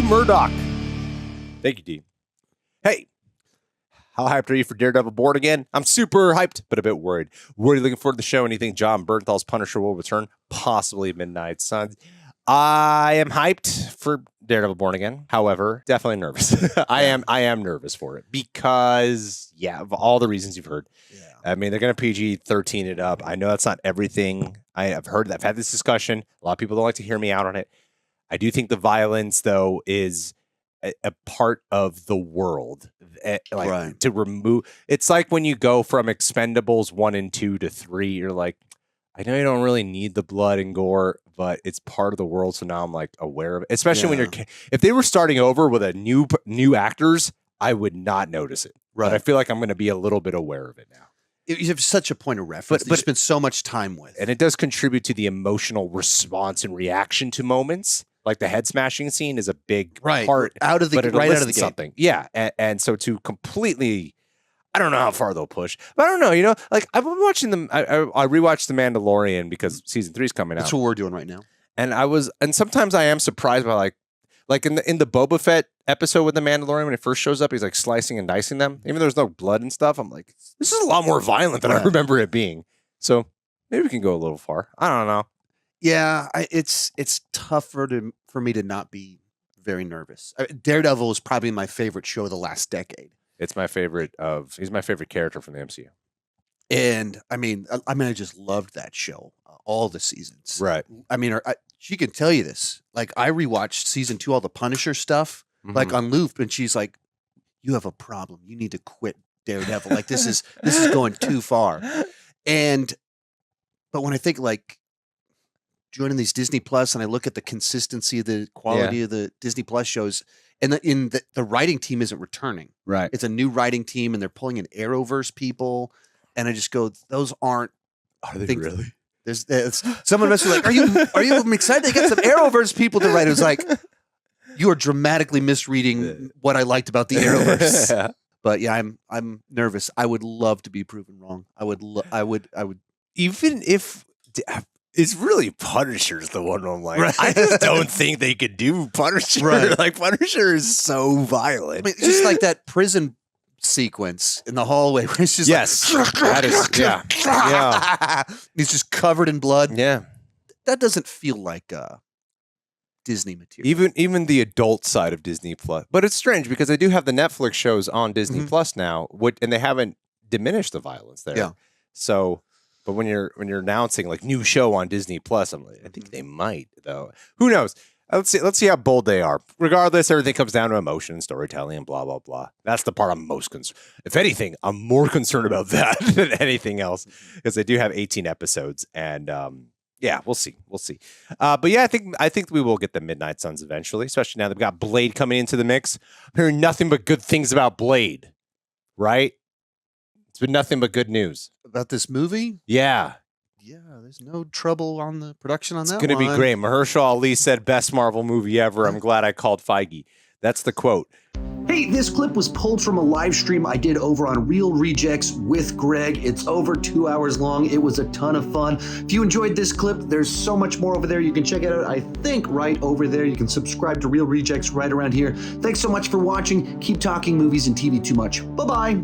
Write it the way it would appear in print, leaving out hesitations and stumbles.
Murdoch. Thank you, D. Hey, how hyped are you for Daredevil Born Again? I'm super hyped, but a bit worried. What are you looking forward to the show? Anything John Bernthal's Punisher will return? Possibly Midnight Suns. I am hyped for Daredevil Born Again. However, definitely nervous. I am nervous for it because, of all the reasons you've heard. Yeah. I mean, they're going to PG-13 it up. I know that's not everything. I've had this discussion. A lot of people don't like to hear me out on it. I do think the violence, though, is a part of the world. To remove. It's like when you go from Expendables 1 and 2 to 3, you're like, I know you don't really need the blood and gore, but it's part of the world. So now I'm like aware of it. Especially when if they were starting over with a new actors, I would not notice it. Right. But I feel like I'm going to be a little bit aware of it now. You have such a point of reference. But you spend so much time with, and it does contribute to the emotional response and reaction to moments. Like the head smashing scene is a big part out of the gate. Something. Yeah, and so to completely. I don't know how far they'll push, but I don't know. Like I've been watching them. I rewatched The Mandalorian because season 3 is coming out. That's what we're doing right now. And sometimes I am surprised by like in the Boba Fett episode with The Mandalorian when it first shows up, he's like slicing and dicing them. Even though there's no blood and stuff, I'm like, this is a lot more violent than I remember it being. So maybe we can go a little far. I don't know. Yeah, it's tougher for me to not be very nervous. Daredevil is probably my favorite show of the last decade. It's my favorite he's my favorite character from the MCU. And I just loved that show, all the seasons. Right. I mean, she can tell you this. Like I rewatched season 2, all the Punisher stuff, like on loop, and she's like, "You have a problem. You need to quit Daredevil. Like this is going too far." But when I think like joining these Disney Plus, and I look at the consistency of the quality of the Disney Plus shows. And the writing team isn't returning. Right. It's a new writing team, and they're pulling in Arrowverse people. And I just go, those aren't. Are they really? There's someone must be like, are you excited? They got some Arrowverse people to write. It was like, you are dramatically misreading what I liked about the Arrowverse. Yeah. But yeah, I'm nervous. I would love to be proven wrong. I would. Even if. It's really Punisher's the one I'm like, I just don't think they could do Punisher. Right. Like, Punisher is so violent. I mean, just like that prison sequence in the hallway where it's just that is, yeah. He's just covered in blood. Yeah. That doesn't feel like Disney material. Even the adult side of Disney Plus. But it's strange because they do have the Netflix shows on Disney Plus now, and they haven't diminished the violence there. Yeah. So... But when you're announcing like new show on Disney Plus, I'm like, I think they might though. Who knows? Let's see how bold they are. Regardless, everything comes down to emotion, storytelling, and blah blah blah. That's the part I'm most concerned. If anything, I'm more concerned about that than anything else because they do have 18 episodes, and we'll see. But yeah, I think we will get the Midnight Suns eventually, especially now that we've got Blade coming into the mix. I'm hearing nothing but good things about Blade, right? It's been nothing but good news. About this movie? Yeah. Yeah, there's no trouble on the production on that one. It's going to be great. Mahershala Ali said, best Marvel movie ever. I'm glad I called Feige. That's the quote. Hey, this clip was pulled from a live stream I did over on Real Rejects with Greg. It's over 2 hours long. It was a ton of fun. If you enjoyed this clip, there's so much more over there. You can check it out, I think, right over there. You can subscribe to Real Rejects right around here. Thanks so much for watching. Keep talking movies and TV too much. Bye-bye.